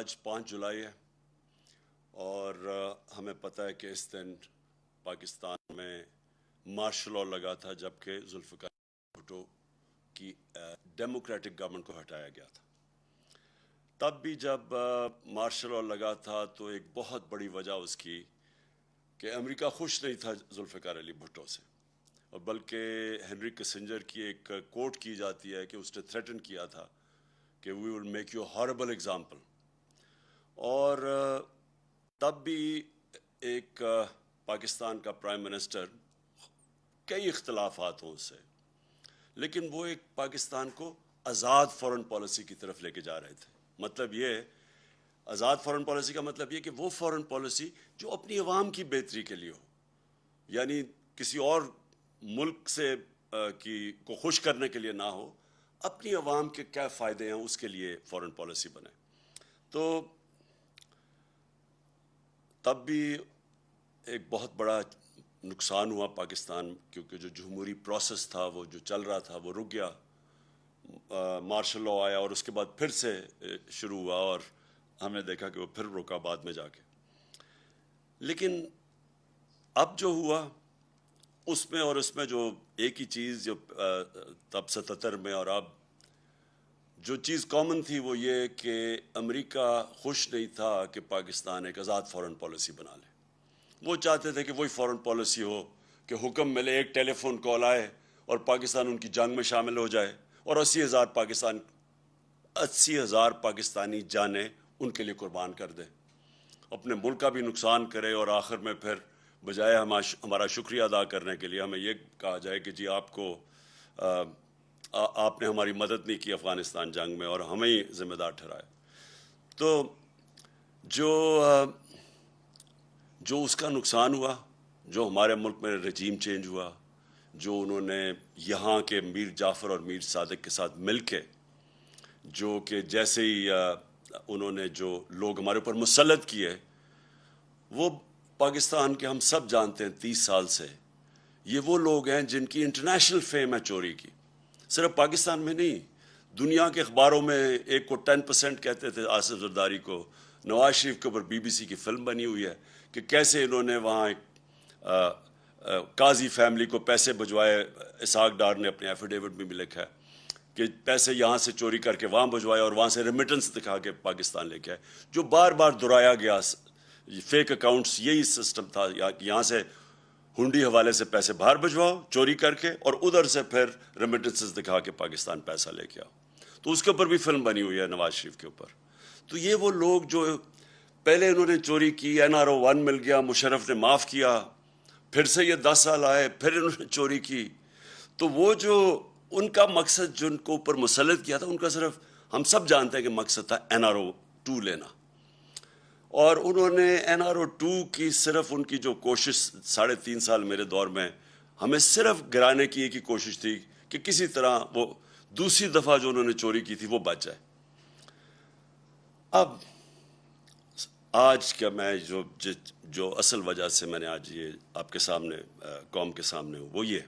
آج 5 جولائی ہے اور ہمیں پتہ ہے کہ اس دن پاکستان میں مارشل لاء لگا تھا جبکہ ذوالفقار بھٹو کی ڈیموکریٹک گورنمنٹ کو ہٹایا گیا تھا۔ تب بھی جب مارشل لاء لگا تھا تو ایک بہت بڑی وجہ اس کی کہ امریکہ خوش نہیں تھا ذوالفقار علی بھٹو سے، اور بلکہ ہنری کسنجر کی ایک کوٹ کی جاتی ہے کہ اس نے تھریٹن کیا تھا کہ we will make you horrible example. اور تب بھی ایک پاکستان کا پرائم منسٹر کئی اختلافات ہوں اس سے، لیکن وہ ایک پاکستان کو آزاد فورن پالیسی کی طرف لے کے جا رہے تھے۔ مطلب یہ آزاد فورن پالیسی کا مطلب یہ کہ وہ فورن پالیسی جو اپنی عوام کی بہتری کے لیے ہو، یعنی کسی اور ملک سے کو خوش کرنے کے لیے نہ ہو، اپنی عوام کے کیا فائدے ہیں اس کے لیے فورن پالیسی بنے۔ تو تب بھی ایک بہت بڑا نقصان ہوا پاکستان، کیونکہ جو جمہوری پروسیس تھا وہ جو چل رہا تھا وہ رک گیا۔ مارشل لاء آیا اور اس کے بعد پھر سے شروع ہوا، اور ہم نے دیکھا کہ وہ پھر رکا بعد میں جا کے۔ لیکن اب جو ہوا اس میں جو ایک ہی چیز جو تب 77 میں اور اب جو چیز کامن تھی وہ یہ کہ امریکہ خوش نہیں تھا کہ پاکستان ایک آزاد فورن پالیسی بنا لے۔ وہ چاہتے تھے کہ وہی فورن پالیسی ہو کہ حکم ملے، ایک ٹیلی فون کال آئے اور پاکستان ان کی جنگ میں شامل ہو جائے، اور 80,000 پاکستانی جانیں ان کے لیے قربان کر دے، اپنے ملک کا بھی نقصان کرے، اور آخر میں پھر بجائے ہمارا شکریہ ادا کرنے کے لیے ہمیں یہ کہا جائے کہ جی آپ نے ہماری مدد نہیں کی افغانستان جنگ میں اور ہمیں ہی ذمہ دار ٹھہرایا۔ تو جو اس کا نقصان ہوا، جو ہمارے ملک میں رجیم چینج ہوا، جو انہوں نے یہاں کے میر جعفر اور میر صادق کے ساتھ مل کے جو کہ جیسے ہی انہوں نے جو لوگ ہمارے اوپر مسلط کیے، وہ پاکستان کے ہم سب جانتے ہیں 30 سال سے یہ وہ لوگ ہیں جن کی انٹرنیشنل فیم ہے چوری کی، صرف پاکستان میں نہیں، دنیا کے اخباروں میں ایک کو 10% کہتے تھے آصف زرداری کو۔ نواز شریف کے اوپر BBC کی فلم بنی ہوئی ہے کہ کیسے انہوں نے وہاں ایک قاضی فیملی کو پیسے بھجوائے۔ اسحاق ڈار نے اپنے ایفیڈیوٹ میں بھی لکھا ہے کہ پیسے یہاں سے چوری کر کے وہاں بھجوائے اور وہاں سے ریمیٹنس دکھا کے پاکستان لے کے آئے، جو بار بار دہرایا گیا۔ فیک اکاؤنٹس یہی سسٹم تھا، یہاں سے ہنڈی حوالے سے پیسے باہر بھجواؤ چوری کر کے، اور ادھر سے پھر ریمیٹنسز دکھا کے پاکستان پیسہ لے کے آؤ۔ تو اس کے اوپر بھی فلم بنی ہوئی ہے نواز شریف کے اوپر۔ تو یہ وہ لوگ جو پہلے انہوں نے چوری کی، NRO 1 مل گیا، مشرف نے معاف کیا، پھر سے یہ 10 سال آئے، پھر انہوں نے چوری کی۔ تو وہ جو ان کا مقصد جو ان کو اوپر مسلط کیا تھا، ان کا صرف ہم سب جانتے ہیں کہ مقصد تھا NRO 2 لینا، اور انہوں نے NRO 2 کی صرف ان کی جو کوشش 3.5 سال میرے دور میں ہمیں صرف گرانے کی ایک ہی کوشش تھی کہ کسی طرح وہ دوسری دفعہ جو انہوں نے چوری کی تھی وہ بچ جائے۔ اب آج کا میں جو اصل وجہ سے میں نے آج یہ آپ کے سامنے قوم کے سامنے ہوں وہ یہ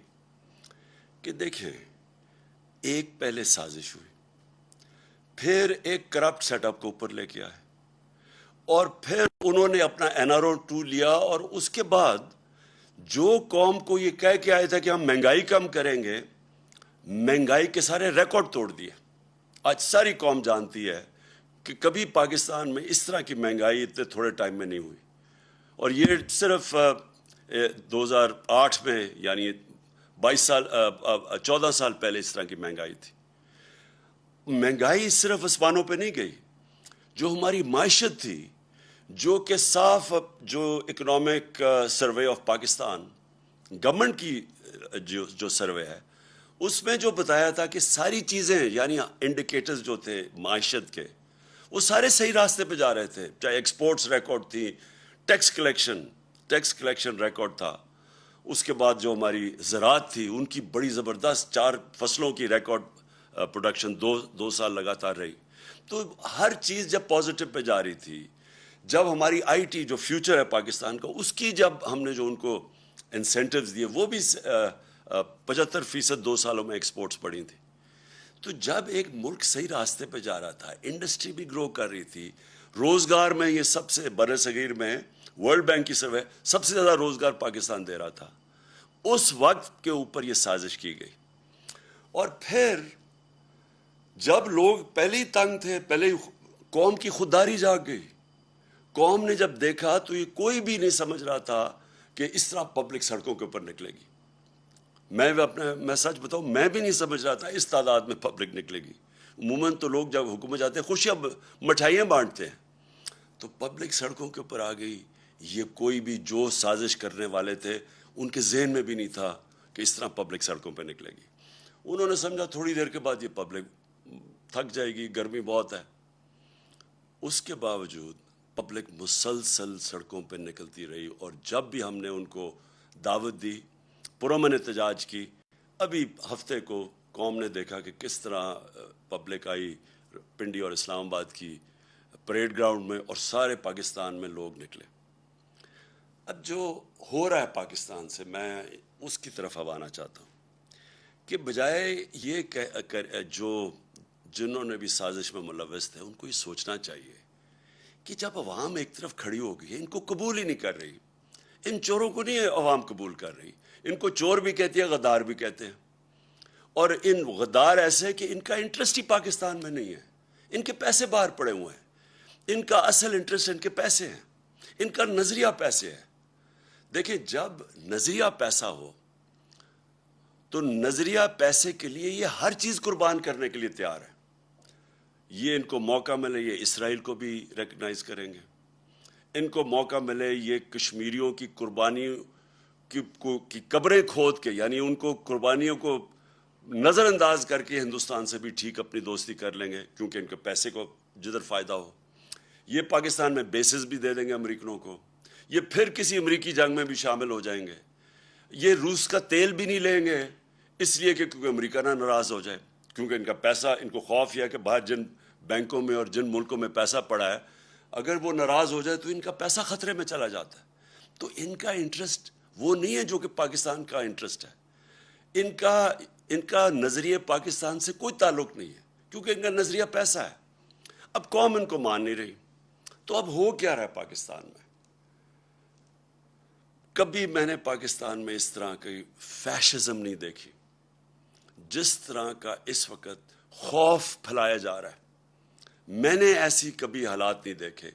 کہ دیکھیں، ایک پہلے سازش ہوئی، پھر ایک کرپٹ سیٹ اپ کو اوپر لے کے آئے، اور پھر انہوں نے اپنا NRO 2 لیا، اور اس کے بعد جو قوم کو یہ کہہ کے آئے تھے کہ ہم مہنگائی کم کریں گے، مہنگائی کے سارے ریکارڈ توڑ دیے۔ آج ساری قوم جانتی ہے کہ کبھی پاکستان میں اس طرح کی مہنگائی اتنے تھوڑے ٹائم میں نہیں ہوئی، اور یہ صرف 2008 میں یعنی 14 سال پہلے اس طرح کی مہنگائی تھی۔ مہنگائی صرف آسمانوں پہ نہیں گئی، جو ہماری معیشت تھی، جو کہ صاف جو economic survey of Pakistan government کی جو سروے ہے اس میں جو بتایا تھا کہ ساری چیزیں یعنی انڈیکیٹرز جو تھے معیشت کے وہ سارے صحیح راستے پہ جا رہے تھے، چاہے ایکسپورٹس ریکارڈ تھی، ٹیکس کلیکشن ریکارڈ تھا، اس کے بعد جو ہماری زراعت تھی ان کی بڑی زبردست 4 فصلوں کی ریکارڈ پروڈکشن 2 سال لگاتار رہی۔ تو ہر چیز جب پازیٹیو پہ جا رہی تھی، جب ہماری IT جو فیوچر ہے پاکستان کا، اس کی جب ہم نے جو ان کو انسینٹیوز دیے وہ بھی 75% 2 سالوں میں ایکسپورٹس بڑھی تھی۔ تو جب ایک ملک صحیح راستے پہ جا رہا تھا، انڈسٹری بھی گرو کر رہی تھی، روزگار میں یہ سب سے بر صغیر میں ورلڈ بینک کی سروے سب سے زیادہ روزگار پاکستان دے رہا تھا. اس وقت کے اوپر یہ سازش کی گئی. اور پھر جب لوگ پہلے ہی تنگ تھے, پہلے ہی قوم کی خودداری جاگ گئی. قوم نے جب دیکھا تو یہ کوئی بھی نہیں سمجھ رہا تھا کہ اس طرح پبلک سڑکوں کے اوپر نکلے گی. میں سچ بتاؤں, میں بھی نہیں سمجھ رہا تھا اس تعداد میں پبلک نکلے گی. عموماً تو لوگ جب حکومت جاتے ہیں خوشیاں مٹھائیاں بانٹتے ہیں, تو پبلک سڑکوں کے اوپر آ گئی. یہ کوئی بھی جو سازش کرنے والے تھے ان کے ذہن میں بھی نہیں تھا کہ اس طرح پبلک سڑکوں پہ نکلے گی. انہوں نے سمجھا تھوڑی دیر کے بعد یہ پبلک تھک جائے گی, گرمی بہت ہے. اس کے باوجود پبلک مسلسل سڑکوں پہ نکلتی رہی, اور جب بھی ہم نے ان کو دعوت دی, پرامن احتجاج کی. ابھی ہفتے کو قوم نے دیکھا کہ کس طرح پبلک آئی پنڈی اور اسلام آباد کی پریڈ گراؤنڈ میں, اور سارے پاکستان میں لوگ نکلے. اب جو ہو رہا ہے پاکستان سے, میں اس کی طرف اب آنا چاہتا ہوں کہ بجائے یہ جو جنہوں نے بھی سازش میں ملوث تھے ان کو یہ سوچنا چاہیے کہ جب عوام ایک طرف کھڑی ہو گئی ہے, ان کو قبول ہی نہیں کر رہی, ان چوروں کو نہیں عوام قبول کر رہی, ان کو چور بھی کہتی ہے, غدار بھی کہتے ہیں, اور ان غدار ایسے کہ ان کا انٹرسٹ ہی پاکستان میں نہیں ہے, ان کے پیسے باہر پڑے ہوئے ہیں, ان کا اصل انٹرسٹ ان کے پیسے ہیں, ان کا نظریہ پیسے ہے. دیکھیں, جب نظریہ پیسہ ہو تو نظریہ پیسے کے لیے یہ ہر چیز قربان کرنے کے لیے تیار ہے. یہ ان کو موقع ملے یہ اسرائیل کو بھی ریکگنائز کریں گے, ان کو موقع ملے یہ کشمیریوں کی قربانی کی قبریں کھود کے, یعنی ان کو قربانیوں کو نظر انداز کر کے ہندوستان سے بھی ٹھیک اپنی دوستی کر لیں گے, کیونکہ ان کے پیسے کو جدھر فائدہ ہو. یہ پاکستان میں بیسز بھی دے دیں گے امریکنوں کو, یہ پھر کسی امریکی جنگ میں بھی شامل ہو جائیں گے. یہ روس کا تیل بھی نہیں لیں گے اس لیے کہ کیونکہ امریکہ نہ ناراض ہو جائے, کیونکہ ان کا پیسہ, ان کو خوف یہ ہے کہ باہر جن بینکوں میں اور جن ملکوں میں پیسہ پڑا ہے, اگر وہ ناراض ہو جائے تو ان کا پیسہ خطرے میں چلا جاتا ہے. تو ان کا انٹرسٹ وہ نہیں ہے جو کہ پاکستان کا انٹرسٹ ہے. ان کا نظریہ پاکستان سے کوئی تعلق نہیں ہے, کیونکہ ان کا نظریہ پیسہ ہے. اب قوم ان کو مان نہیں رہی, تو اب ہو کیا رہا ہے پاکستان میں؟ کبھی میں نے پاکستان میں اس طرح کی فیشزم نہیں دیکھی جس طرح کا اس وقت خوف پھیلایا جا رہا ہے. میں نے ایسی کبھی حالات نہیں دیکھے.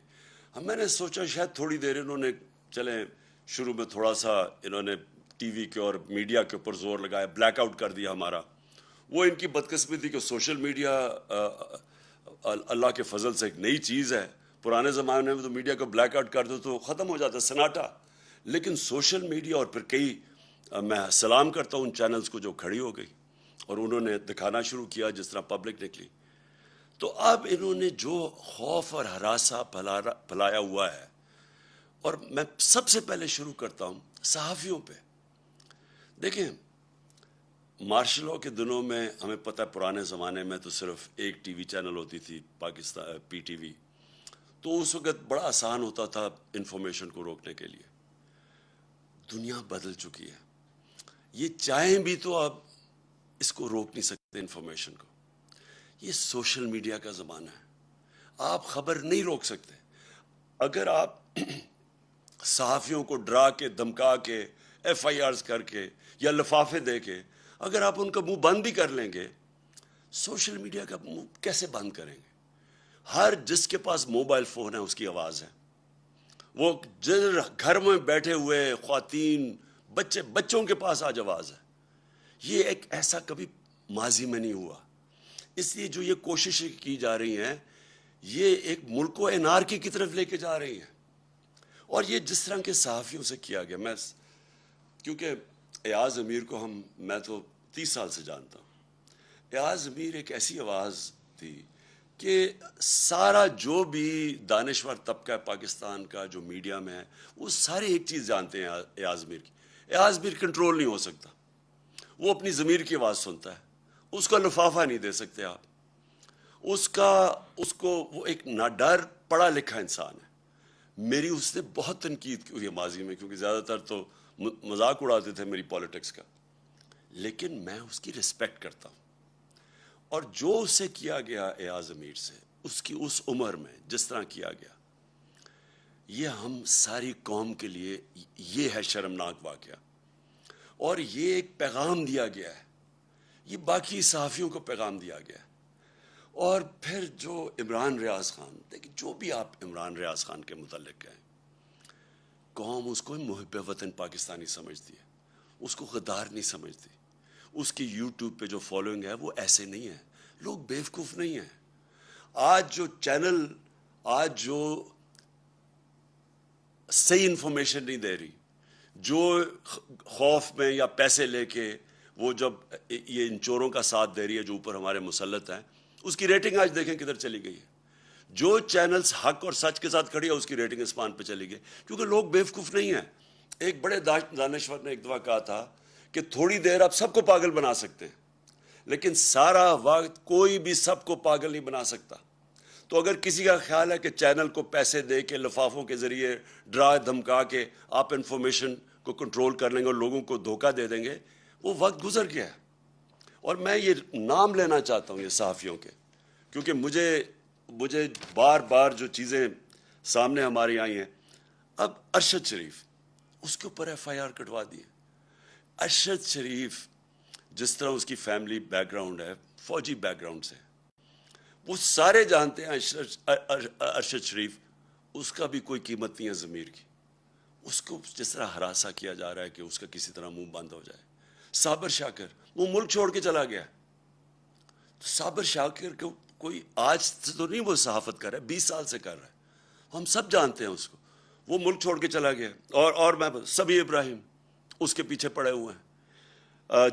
میں نے سوچا شاید تھوڑی دیر انہوں نے, چلیں شروع میں تھوڑا سا انہوں نے ٹی وی کے اور میڈیا کے اوپر زور لگایا, بلیک آؤٹ کر دیا ہمارا. وہ ان کی بدقسمتی کہ سوشل میڈیا اللہ کے فضل سے ایک نئی چیز ہے. پرانے زمانے میں تو میڈیا کو بلیک آؤٹ کر دو تو ختم ہو جاتا سناٹا, لیکن سوشل میڈیا اور پھر میں سلام کرتا ہوں ان چینلز کو جو کھڑی ہو گئی اور انہوں نے دکھانا شروع کیا جس طرح پبلک نکلی. تو اب انہوں نے جو خوف اور ہراساں پھیلایا ہوا ہے, اور میں سب سے پہلے شروع کرتا ہوں صحافیوں پہ. دیکھیں, مارشل لاء کے دنوں میں ہمیں پتہ ہے پرانے زمانے میں تو صرف ایک ٹی وی چینل ہوتی تھی, پاکستان پی ٹی وی, تو اس وقت بڑا آسان ہوتا تھا انفارمیشن کو روکنے کے لیے. دنیا بدل چکی ہے, یہ چاہیں بھی تو آپ اس کو روک نہیں سکتے انفارمیشن کو. یہ سوشل میڈیا کا زمانہ ہے, آپ خبر نہیں روک سکتے. اگر آپ صحافیوں کو ڈرا کے, دھمکا کے, ایف آئی آرز کر کے یا لفافے دے کے اگر آپ ان کا منہ بند بھی کر لیں گے, سوشل میڈیا کا منہ کیسے بند کریں گے؟ ہر جس کے پاس موبائل فون ہے اس کی آواز ہے. وہ گھر میں بیٹھے ہوئے خواتین, بچوں کے پاس آج آواز ہے. یہ ایک ایسا کبھی ماضی میں نہیں ہوا. اس لیے جو یہ کوششیں کی جا رہی ہیں یہ ایک ملک کو انارکی کی طرف لے کے جا رہی ہیں. اور یہ جس طرح کے صحافیوں سے کیا گیا, میں کیونکہ ایاز امیر کو میں تو 30 سال سے جانتا ہوں. ایاز امیر ایک ایسی آواز تھی کہ سارا جو بھی دانشور طبقہ ہے پاکستان کا جو میڈیا میں ہے وہ سارے ایک چیز جانتے ہیں ایاز امیر کی. ایاز امیر کنٹرول نہیں ہو سکتا, وہ اپنی ضمیر کی آواز سنتا ہے, اس کا لفافہ نہیں دے سکتے آپ. اس کو وہ ایک ناڈر پڑھا لکھا انسان ہے. میری اس نے بہت تنقید کی ہوئی ہے ماضی میں, کیونکہ زیادہ تر تو مذاق اڑاتے تھے میری پالیٹکس کا, لیکن میں اس کی رسپیکٹ کرتا ہوں. اور جو اسے کیا گیا ایاز امیر سے, اس کی اس عمر میں جس طرح کیا گیا، یہ ہم ساری قوم کے لیے یہ ہے شرمناک واقعہ. اور یہ ایک پیغام دیا گیا ہے، یہ باقی صحافیوں کو پیغام دیا گیا ہے. اور پھر جو عمران ریاض خان، دیکھیں جو بھی آپ عمران ریاض خان کے متعلق کہیں، قوم اس کو محب وطن پاکستانی سمجھتی ہے، اس کو غدار نہیں سمجھتی. اس کی یوٹیوب پہ جو فالوئنگ ہے وہ ایسے نہیں ہے. لوگ بیوقوف نہیں ہیں. آج جو چینل آج جو صحیح انفارمیشن نہیں دے رہی، جو خوف میں یا پیسے لے کے وہ جب یہ ان چوروں کا ساتھ دے رہی ہے جو اوپر ہمارے مسلط ہیں، اس کی ریٹنگ آج دیکھیں کدھر چلی گئی ہے. جو چینلز حق اور سچ کے ساتھ کھڑی ہے اس کی ریٹنگ اسمان پہ چلی گئی، کیونکہ لوگ بیوقوف نہیں ہیں. ایک بڑے دانشور نے ایک دفعہ کہا تھا کہ تھوڑی دیر آپ سب کو پاگل بنا سکتے ہیں، لیکن سارا وقت کوئی بھی سب کو پاگل نہیں بنا سکتا. تو اگر کسی کا خیال ہے کہ چینل کو پیسے دے کے لفافوں کے ذریعے ڈرا دھمکا کے آپ انفارمیشن کو کنٹرول کر لیں گے اور لوگوں کو دھوکہ دے دیں گے، وہ وقت گزر گیا ہے. اور میں یہ نام لینا چاہتا ہوں یہ صحافیوں کے، کیونکہ مجھے بار بار جو چیزیں سامنے ہماری آئی ہیں. اب ارشد شریف، اس کے اوپر ایف آئی آر کٹوا دی ہے. ارشد شریف جس طرح اس کی فیملی بیک گراؤنڈ ہے، فوجی بیک گراؤنڈ سے، وہ سارے جانتے ہیں ارشد شریف، اس کا بھی کوئی قیمت نہیں ہے ضمیر کی. اس کو جس طرح ہراساں کیا جا رہا ہے کہ اس کا کسی طرح منہ بند ہو جائے. صابر شاکر وہ ملک چھوڑ کے چلا گیا. صابر شاکر کو کوئی آج سے تو نہیں وہ صحافت کر رہا ہے، 20 سال سے کر رہا ہے، ہم سب جانتے ہیں اس کو. وہ ملک چھوڑ کے چلا گیا. اور میں سبی ابراہیم اس کے پیچھے پڑے ہوئے ہیں.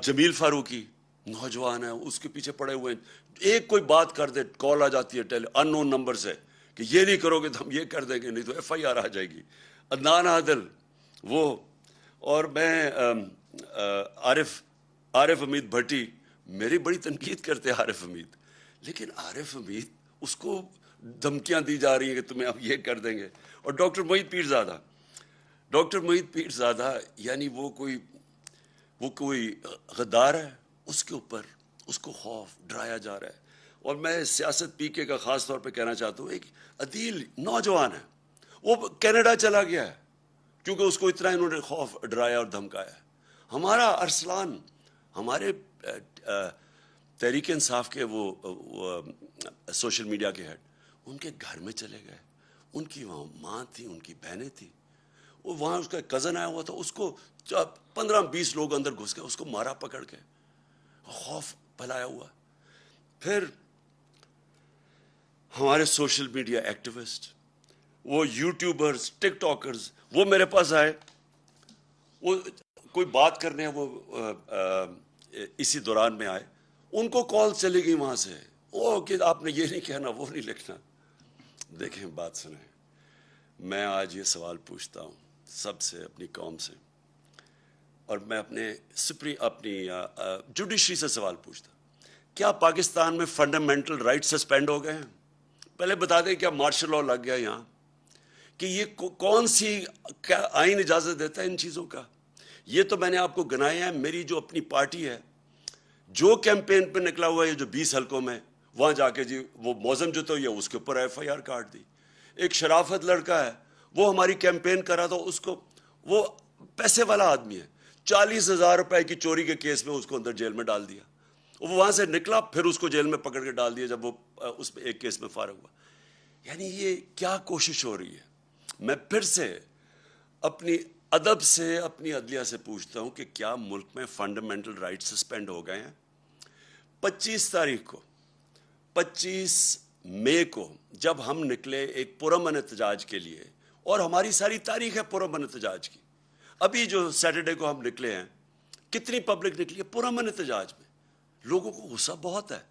جمیل فاروقی نوجوان ہے، اس کے پیچھے پڑے ہوئے ہیں. ایک کوئی بات کر دے، کال آ جاتی ہے ان نون نمبر سے کہ یہ نہیں کرو گے تو ہم یہ کر دیں گے، نہیں تو ایف آئی آر آ جائے گی. عدنان عادل وہ، اور میں عارف حمید بھٹی، میری بڑی تنقید کرتے ہیں عارف حمید، لیکن عارف حمید اس کو دھمکیاں دی جا رہی ہیں کہ تمہیں اب یہ کر دیں گے. اور ڈاکٹر محیط پیرزادہ یعنی وہ کوئی غدار ہے، اس کے اوپر اس کو خوف ڈرایا جا رہا ہے. اور میں سیاست پی کے کا خاص طور پہ کہنا چاہتا ہوں، ایک عدیل نوجوان ہے، وہ کینیڈا چلا گیا ہے کیونکہ اس کو اتنا انہوں نے خوف ڈرایا اور دھمکایا. ہمارا ارسلان، ہمارے تحریک انصاف کے وہ سوشل میڈیا کے ہیڈ، ان کے گھر میں چلے گئے. ان کی وہاں ماں تھی، ان کی بہنیں تھیں، وہ وہاں اس کا کزن آیا ہوا تھا، اس کو 15-20 لوگ اندر گھس گئے، اس کو مارا پکڑ کے، خوف پھیلایا ہوا. پھر ہمارے سوشل میڈیا ایکٹیوسٹ، وہ یوٹیوبرز، ٹک ٹاکرز، وہ میرے پاس آئے، وہ کوئی بات کرنے ہیں، وہ اسی دوران میں آئے، ان کو کال چلی گئی وہاں سے، وہ کہ آپ نے یہ نہیں کہنا، وہ نہیں لکھنا. دیکھیں بات سنیں، میں آج یہ سوال پوچھتا ہوں سب سے، اپنی قوم سے، اور میں اپنی جوڈیشری سے سوال پوچھتا ہوں، کیا پاکستان میں فنڈامنٹل رائٹ سسپینڈ ہو گئے ہیں؟ پہلے بتا دیں کیا مارشل لاء لگ گیا یہاں؟ کہ یہ کون سی کیا آئین اجازت دیتا ہے ان چیزوں کا؟ یہ تو میں نے آپ کو گنایا ہے. میری جو اپنی پارٹی ہے، جو کیمپین پہ نکلا ہوا ہے، جو 20 حلقوں میں، وہاں جا کے جی وہ موزم جو تو یہ اس کے اوپر ایف آئی آر کاٹ دی. ایک شرافت لڑکا ہے، وہ ہماری کیمپین کرا تھا، اس کو، وہ پیسے والا آدمی ہے، 40,000 روپے کی چوری کے کیس میں اس کو اندر جیل میں ڈال دیا. وہ وہاں سے نکلا، پھر اس کو جیل میں پکڑ کے ڈال دیا جب وہ اس ایک کیس میں فارغ ہوا. یعنی یہ کیا کوشش ہو رہی ہے؟ میں پھر سے اپنی ادب سے اپنی عدلیہ سے پوچھتا ہوں کہ کیا ملک میں فنڈامنٹل رائٹ سسپینڈ ہو گئے ہیں؟ 25 مئی کو جب ہم نکلے ایک پرامن احتجاج کے لیے، اور ہماری ساری تاریخ ہے پرامن احتجاج کی، ابھی جو سیٹرڈے کو ہم نکلے ہیں، کتنی پبلک نکلی ہے پرامن احتجاج میں؟ لوگوں کو غصہ بہت ہے،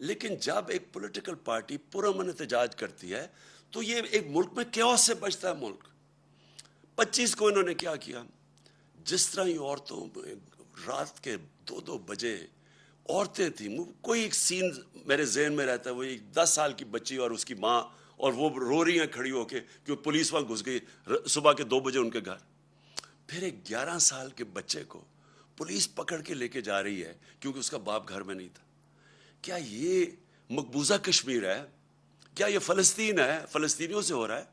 لیکن جب ایک پولیٹیکل پارٹی پرامن احتجاج کرتی ہے تو یہ ایک ملک میں کیوس سے بچتا ہے ملک. 25 کو انہوں نے کیا کیا؟ جس طرح ہی عورتوں، رات کے 2 بجے عورتیں تھیں، کوئی ایک سین میرے ذہن میں رہتا ہے، وہ ایک 10 سال کی بچی اور اس کی ماں، اور وہ رو رہی ہیں کھڑی ہو کے کہ پولیس وہاں گھس گئی صبح کے 2 بجے ان کے گھر. پھر ایک 11 سال کے بچے کو پولیس پکڑ کے لے کے جا رہی ہے کیونکہ اس کا باپ گھر میں نہیں تھا. کیا یہ مقبوضہ کشمیر ہے کیا یہ فلسطین ہے؟ فلسطینیوں سے ہو رہا ہے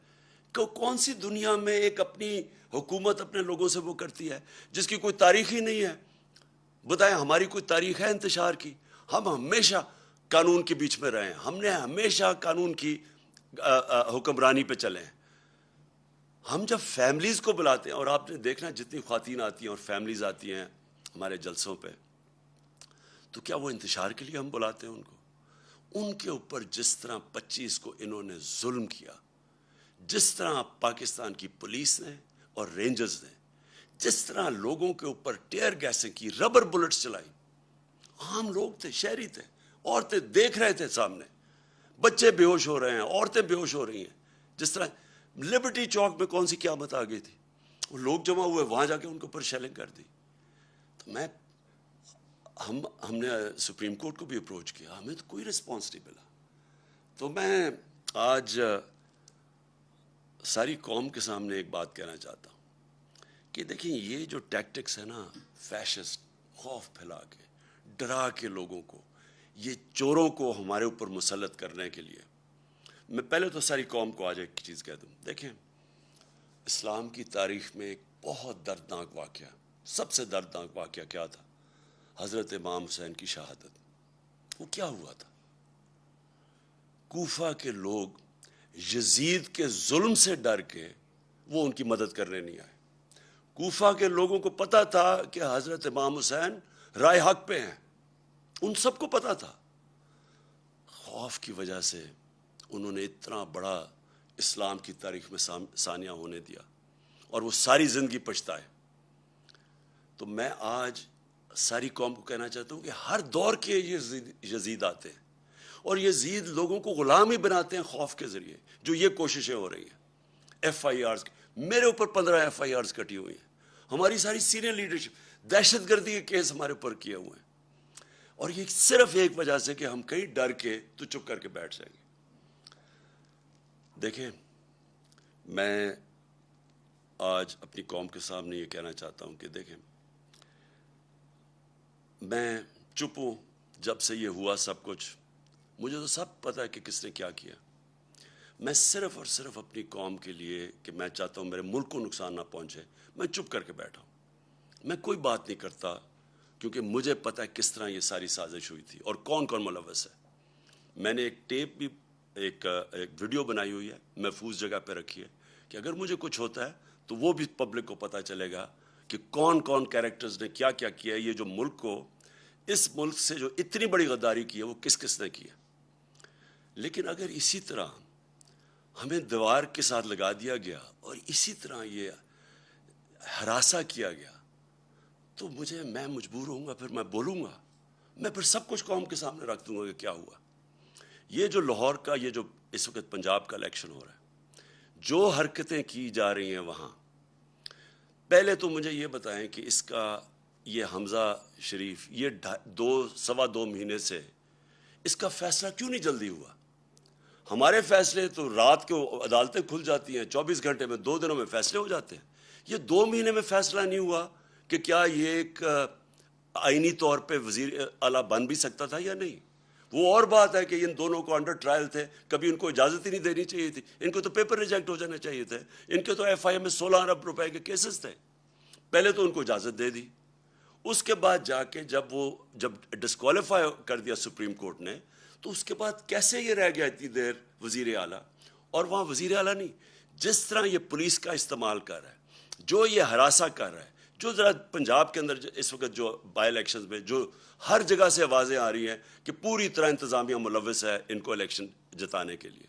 کہ کون سی دنیا میں ایک اپنی حکومت اپنے لوگوں سے وہ کرتی ہے جس کی کوئی تاریخ ہی نہیں ہے؟ بتائیں ہماری کوئی تاریخ ہے انتشار کی؟ ہم ہمیشہ قانون کے بیچ میں رہے ہیں، ہم نے ہمیشہ قانون کی حکمرانی پہ چلے ہیں۔ ہم جب فیملیز کو بلاتے ہیں، اور آپ نے دیکھنا جتنی خواتین آتی ہیں اور فیملیز آتی ہیں ہمارے جلسوں پہ، تو کیا وہ انتشار کے لیے ہم بلاتے ہیں ان کو؟ ان کے اوپر جس طرح 25 کو انہوں نے ظلم کیا، جس طرح پاکستان کی پولیس نے اور رینجرز نے جس طرح لوگوں کے اوپر ٹیئر گیسیں کی، ربر بلٹس چلائی، عام لوگ تھے، شہری تھے، عورتیں دیکھ رہے تھے سامنے، بچے بے ہوش ہو رہے ہیں، عورتیں بے ہوش ہو رہی ہیں۔ جس طرح لبرٹی چوک میں کون سی قیامت آ گئی تھی، وہ لوگ جمع ہوئے، وہاں جا کے ان کے اوپر شیلنگ کر دی۔ تو ہم نے سپریم کورٹ کو بھی اپروچ کیا، ہمیں تو کوئی رسپانس نہیں ملا۔ تو میں آج ساری قوم کے سامنے ایک بات کہنا چاہتا ہوں کہ دیکھیں یہ جو ٹیکٹکس ہے نا، فیشسٹ، خوف پھیلا کے، ڈرا کے لوگوں کو، یہ چوروں کو ہمارے اوپر مسلط کرنے کے لیے، میں پہلے تو ساری قوم کو آج ایک چیز کہہ دوں۔ دیکھیں اسلام کی تاریخ میں ایک بہت دردناک واقعہ، سب سے دردناک واقعہ کیا تھا؟ حضرت امام حسین کی شہادت۔ وہ کیا ہوا تھا؟ کوفہ کے لوگ یزید کے ظلم سے ڈر کے وہ ان کی مدد کرنے نہیں آئے۔ کوفہ کے لوگوں کو پتا تھا کہ حضرت امام حسین رائے حق پہ ہیں، ان سب کو پتا تھا۔ خوف کی وجہ سے انہوں نے اتنا بڑا اسلام کی تاریخ میں ثانیہ ہونے دیا، اور وہ ساری زندگی پچھتائے۔ تو میں آج ساری قوم کو کہنا چاہتا ہوں کہ ہر دور کے یزید آتے ہیں، اور یزید لوگوں کو غلام ہی بناتے ہیں خوف کے ذریعے، جو یہ کوششیں ہو رہی ہیں۔ ایف آئی آرز، میرے اوپر 15 ایف آئی آرز کٹی ہوئی ہیں، ہماری ساری سینئر لیڈرشپ، دہشت گردی کے کیس ہمارے اوپر کیے ہوئے ہیں، اور یہ صرف ایک وجہ سے کہ ہم کہیں ڈر کے تو چپ کر کے بیٹھ جائیں گے۔ دیکھیں میں آج اپنی قوم کے سامنے یہ کہنا چاہتا ہوں کہ دیکھیں میں چپ ہوں جب سے یہ ہوا سب کچھ، مجھے تو سب پتہ ہے کہ کس نے کیا کیا۔ میں صرف اور صرف اپنی قوم کے لیے کہ میں چاہتا ہوں میرے ملک کو نقصان نہ پہنچے، میں چپ کر کے بیٹھا ہوں، میں کوئی بات نہیں کرتا، کیونکہ مجھے پتہ ہے کس طرح یہ ساری سازش ہوئی تھی اور کون کون ملوث ہے۔ میں نے ایک ٹیپ بھی، ایک ویڈیو بنائی ہوئی ہے، محفوظ جگہ پہ رکھی ہے، کہ اگر مجھے کچھ ہوتا ہے تو وہ بھی پبلک کو پتہ چلے گا کہ کون کون کیریکٹرز نے کیا کیا کیا ہے، یہ جو ملک کو، اس ملک سے جو اتنی بڑی غداری کی ہے وہ کس کس نے کی ہے۔ لیکن اگر اسی طرح ہمیں دیوار کے ساتھ لگا دیا گیا اور اسی طرح یہ ہراساں کیا گیا، تو میں مجبور ہوں گا، پھر میں بولوں گا، میں پھر سب کچھ قوم کے سامنے رکھ دوں گا کہ کیا ہوا۔ یہ جو لاہور کا، یہ جو اس وقت پنجاب کا الیکشن ہو رہا ہے، جو حرکتیں کی جا رہی ہیں وہاں، پہلے تو مجھے یہ بتائیں کہ اس کا یہ حمزہ شریف، یہ 2.25 مہینے سے اس کا فیصلہ کیوں نہیں جلدی ہوا؟ ہمارے فیصلے تو رات کو عدالتیں کھل جاتی ہیں، 24 گھنٹے میں، 2 دنوں میں فیصلے ہو جاتے ہیں۔ یہ 2 مہینے میں فیصلہ نہیں ہوا کہ کیا یہ ایک آئینی طور پہ وزیر اعلیٰ بن بھی سکتا تھا یا نہیں؟ وہ اور بات ہے کہ ان دونوں کو انڈر ٹرائل تھے، کبھی ان کو اجازت ہی نہیں دینی چاہیے تھی، ان کو تو پیپر ریجیکٹ ہو جانے چاہیے تھے، ان کے تو ایف آئی اے میں 16 ارب روپے کے کیسز تھے، پہلے تو ان کو اجازت دے دی۔ اس کے بعد جا کے جب ڈسکوالیفائی کر دیا سپریم کورٹ نے، تو اس کے بعد کیسے یہ رہ گیا اتنی دیر وزیر اعلیٰ؟ اور وہاں وزیر اعلیٰ نہیں، جس طرح یہ پولیس کا استعمال کر رہا ہے، جو یہ ہراساں کر رہا ہے، جو ذرا پنجاب کے اندر اس وقت جو بائی الیکشنز میں جو ہر جگہ سے آوازیں آ رہی ہیں کہ پوری طرح انتظامیہ ملوث ہے ان کو الیکشن جتانے کے لیے۔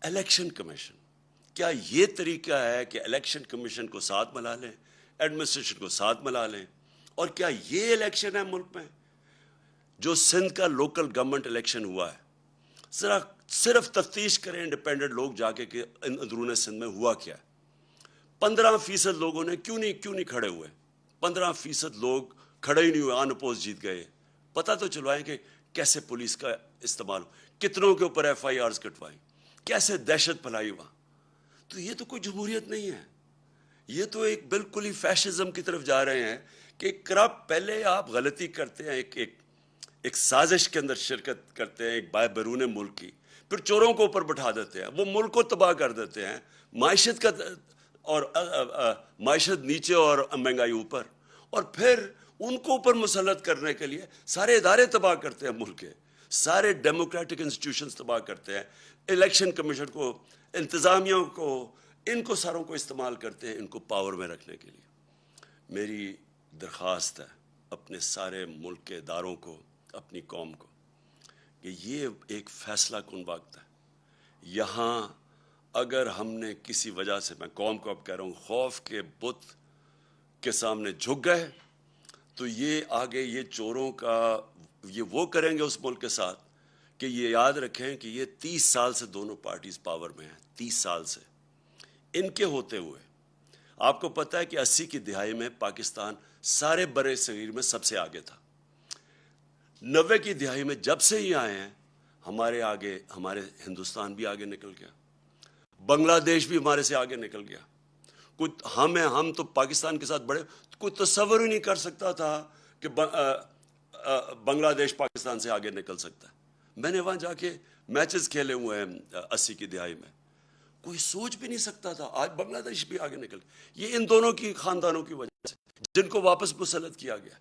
الیکشن کمیشن، کیا یہ طریقہ ہے کہ الیکشن کمیشن کو ساتھ ملا لیں، ایڈمنسٹریشن کو ساتھ ملا لیں؟ اور کیا یہ الیکشن ہے ملک میں؟ جو سندھ کا لوکل گورنمنٹ الیکشن ہوا ہے، ذرا صرف تفتیش کریں انڈیپینڈنٹ لوگ جا کے کہ اندرون سندھ میں ہوا کیا ہے۔ 15% لوگوں نے کیوں نہیں کھڑے ہوئے؟ 15% لوگ کھڑے ہی نہیں ہوئے، ان اپوز جیت گئے۔ پتہ تو چلوائیں کہ کیسے پولیس کا استعمال، کتنوں کے اوپر ایف آئی آرز کٹوائی، کیسے دہشت پھیلائی وہاں۔ تو یہ تو کوئی جمہوریت نہیں ہے، یہ تو ایک بالکل ہی فیشزم کی طرف جا رہے ہیں کہ کرپٹ، پہلے آپ غلطی کرتے ہیں، ایک سازش کے اندر شرکت کرتے ہیں ایک بیرون ملک کی، پھر چوروں کو اوپر بٹھا دیتے ہیں, وہ ملک کو تباہ کر دیتے ہیں, معیشت کا اور معیشت نیچے اور مہنگائی اوپر, اور پھر ان کو اوپر مسلط کرنے کے لیے سارے ادارے تباہ کرتے ہیں, ملک کے سارے ڈیموکریٹک انسٹیٹیوشنز تباہ کرتے ہیں, الیکشن کمیشن کو, انتظامیہ کو, ان کو ساروں کو استعمال کرتے ہیں ان کو پاور میں رکھنے کے لیے. میری درخواست ہے اپنے سارے ملک کے اداروں کو, اپنی قوم کو, کہ یہ ایک فیصلہ کن وقت ہے. یہاں اگر ہم نے کسی وجہ سے, میں قوم کو اب کہہ رہا ہوں, خوف کے بت کے سامنے جھک گئے تو یہ آگے یہ چوروں کا یہ وہ کریں گے اس ملک کے ساتھ کہ یہ یاد رکھیں کہ یہ 30 سال سے دونوں پارٹیز پاور میں ہیں, 30 سال سے. ان کے ہوتے ہوئے آپ کو پتہ ہے کہ 80 کی دہائی میں پاکستان سارے برے صغیر میں سب سے آگے تھا. 90 کی دہائی میں جب سے ہی آئے ہیں ہمارے آگے, ہمارے ہندوستان بھی آگے نکل گیا, بنگلہ دیش بھی ہمارے سے آگے نکل گیا. ہم تو پاکستان کے ساتھ بڑے, کوئی تصور ہی نہیں کر سکتا تھا کہ بنگلہ دیش پاکستان سے آگے نکل سکتا ہے. میں نے وہاں جا کے میچز کھیلے ہوئے ہیں 80 کی دہائی میں, کوئی سوچ بھی نہیں سکتا تھا. آج بنگلہ دیش بھی آگے نکل گیا. یہ ان دونوں کی خاندانوں کی وجہ سے جن کو واپس مسلط کیا گیا,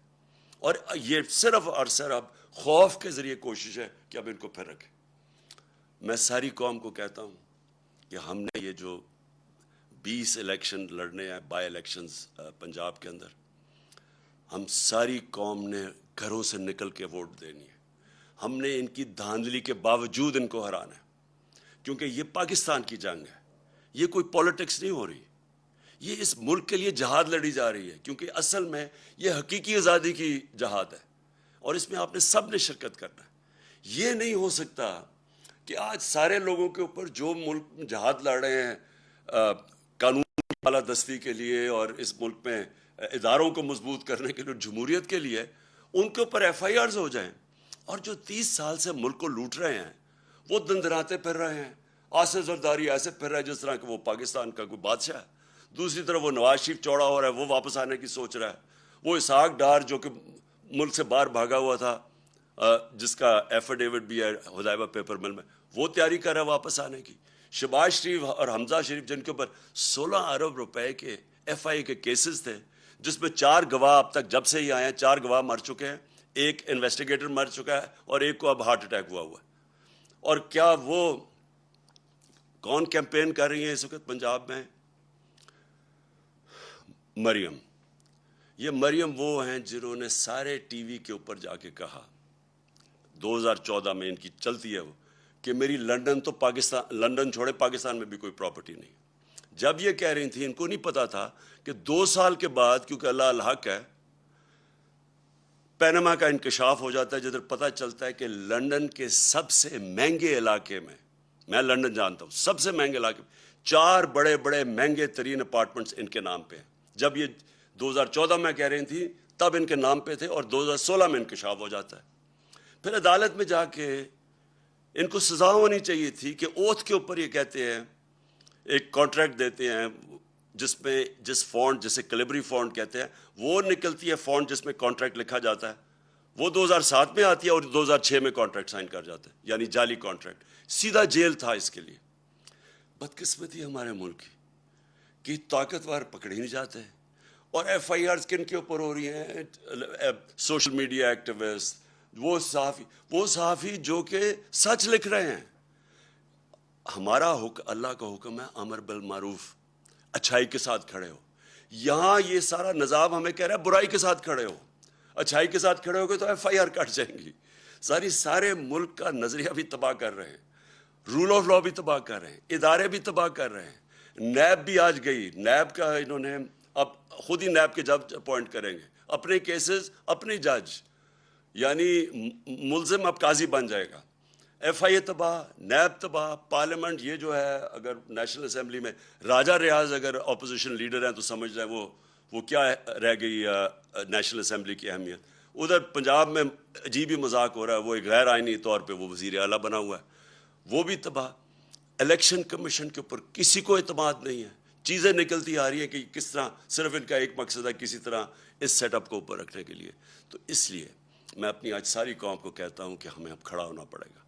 اور یہ صرف اور صرف خوف کے ذریعے کوشش ہے کہ اب ان کو پھر رکھیں. میں ساری قوم کو کہتا ہوں کہ ہم نے یہ جو 20 الیکشن لڑنے ہیں, بائی الیکشنز پنجاب کے اندر, ہم ساری قوم نے گھروں سے نکل کے ووٹ دینی ہے. ہم نے ان کی دھاندلی کے باوجود ان کو ہرانا ہے, کیونکہ یہ پاکستان کی جنگ ہے, یہ کوئی پولیٹکس نہیں ہو رہی, یہ اس ملک کے لیے جہاد لڑی جا رہی ہے, کیونکہ اصل میں یہ حقیقی آزادی کی جہاد ہے اور اس میں آپ نے سب نے شرکت کرنا ہے. یہ نہیں ہو سکتا کہ آج سارے لوگوں کے اوپر جو ملک جہاد لڑ رہے ہیں قانون کی بالادستی کے لیے اور اس ملک میں اداروں کو مضبوط کرنے کے لیے, جمہوریت کے لیے, ان کے اوپر ایف آئی آرز ہو جائیں, اور جو 30 سال سے ملک کو لوٹ رہے ہیں وہ دندراتے پھر رہے ہیں, آصف زرداری ایسے پھر رہا ہے جس طرح کہ وہ پاکستان کا کوئی بادشاہ ہے. دوسری طرف وہ نواز شریف چوڑا ہو رہا ہے, وہ واپس آنے کی سوچ رہا ہے. وہ اسحاق ڈار جو کہ ملک سے باہر بھاگا ہوا تھا, جس کا ایفیڈیوٹ بھی ہے حدائبہ پیپر مل میں, وہ تیاری کر رہا ہے واپس آنے کی. شہباز شریف اور حمزہ شریف جن کے اوپر 16 ارب روپے کے ایف آئی کے کیسز تھے, جس میں 4 گواہ اب تک جب سے ہی آئے ہیں 4 گواہ مر چکے ہیں, ایک انویسٹیگیٹر مر چکا ہے اور ایک کو اب ہارٹ اٹیک ہوا ہے. اور کیا وہ کون کیمپین کر رہی ہیں اس وقت پنجاب میں؟ مریم. یہ مریم وہ ہیں جنہوں نے سارے ٹی وی کے اوپر جا کے کہا 2014 میں, ان کی چلتی ہے وہ, کہ میری لنڈن تو پاکستان, لنڈن چھوڑے پاکستان میں بھی کوئی پراپرٹی نہیں. جب یہ کہہ رہی تھی ان کو نہیں پتا تھا کہ 2 سال کے بعد, کیونکہ اللہ الحق ہے, پینما کا انکشاف ہو جاتا ہے جدھر پتہ چلتا ہے کہ لنڈن کے سب سے مہنگے علاقے میں لنڈن جانتا ہوں, سب سے مہنگے علاقے میں 4 بڑے بڑے مہنگے ترین اپارٹمنٹس ان کے نام پہ ہیں. جب یہ 2014 میں کہہ رہی تھی تب ان کے نام پہ تھے, اور 2016 میں انکشاف ہو جاتا ہے. پھر عدالت میں جا کے ان کو سزا ہونی چاہیے تھی کہ اوتھ کے اوپر یہ کہتے ہیں, ایک کانٹریکٹ دیتے ہیں جس میں جس فونٹ, جسے کلیبری فونٹ کہتے ہیں, وہ نکلتی ہے فونٹ جس میں کانٹریکٹ لکھا جاتا ہے, وہ 2007 میں آتی ہے اور 2006 میں کانٹریکٹ سائن کر جاتا ہے, یعنی جعلی کانٹریکٹ. سیدھا جیل تھا اس کے لیے. بدقسمتی ہمارے ملک کی کہ طاقتور پکڑے نہیں جاتے, اور ایف آئی آرز کن کے اوپر ہو رہی ہیں؟ سوشل میڈیا ایکٹیوسٹ, وہ صحافی جو کہ سچ لکھ رہے ہیں. ہمارا اللہ کا حکم ہے امر بالمعروف, اچھائی کے ساتھ کھڑے ہو. یہاں یہ سارا نظام ہمیں کہہ رہا ہے برائی کے ساتھ کھڑے ہو. اچھائی کے ساتھ کھڑے ہو گے تو ایف آئی آر کٹ جائیں گی. سارے ملک کا نظریہ بھی تباہ کر رہے ہیں, رول آف لا بھی تباہ کر رہے ہیں, ادارے بھی تباہ کر رہے ہیں. نیب بھی آج گئی, نیب کا انہوں نے اب خود ہی نیب کے جج اپوائنٹ کریں گے, اپنے کیسز اپنے جج, یعنی ملزم اب قاضی بن جائے گا. ایف آئی اے تباہ, نیب تباہ, پارلیمنٹ یہ جو ہے, اگر نیشنل اسمبلی میں راجہ ریاض اگر اپوزیشن لیڈر ہیں تو سمجھ جائیں وہ کیا رہ گئی نیشنل اسمبلی کی اہمیت. ادھر پنجاب میں عجیب ہی مذاق ہو رہا ہے, وہ ایک غیر آئینی طور پہ وہ وزیر اعلیٰ بنا ہوا ہے, وہ بھی تباہ. الیکشن کمیشن کے اوپر کسی کو اعتماد نہیں ہے. چیزیں نکلتی آ رہی ہیں کہ کس طرح, صرف ان کا ایک مقصد ہے کسی طرح اس سیٹ اپ کو اوپر رکھنے کے لیے. تو اس لیے میں اپنی آج ساری قوم کو کہتا ہوں کہ ہمیں اب کھڑا ہونا پڑے گا.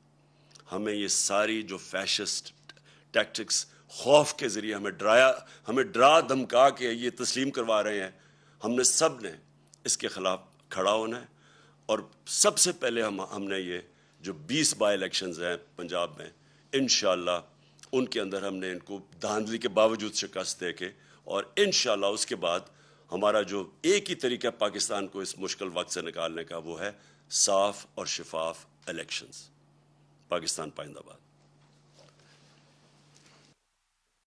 ہمیں یہ ساری جو فیشسٹ ٹیکٹکس خوف کے ذریعے ہمیں ڈرا دھمکا کے یہ تسلیم کروا رہے ہیں، ہم نے سب نے اس کے خلاف کھڑا ہونا ہے. اور سب سے پہلے ہم نے یہ جو 20 بائی الیکشنز ہیں پنجاب میں، انشاءاللہ ان کے اندر ہم نے ان کو دھاندلی کے باوجود شکست دے کے، اور انشاءاللہ اس کے بعد ہمارا جو ایک ہی طریقہ پاکستان کو اس مشکل وقت سے نکالنے کا، وہ ہے صاف اور شفاف الیکشنز. پاکستان پائندہ باد.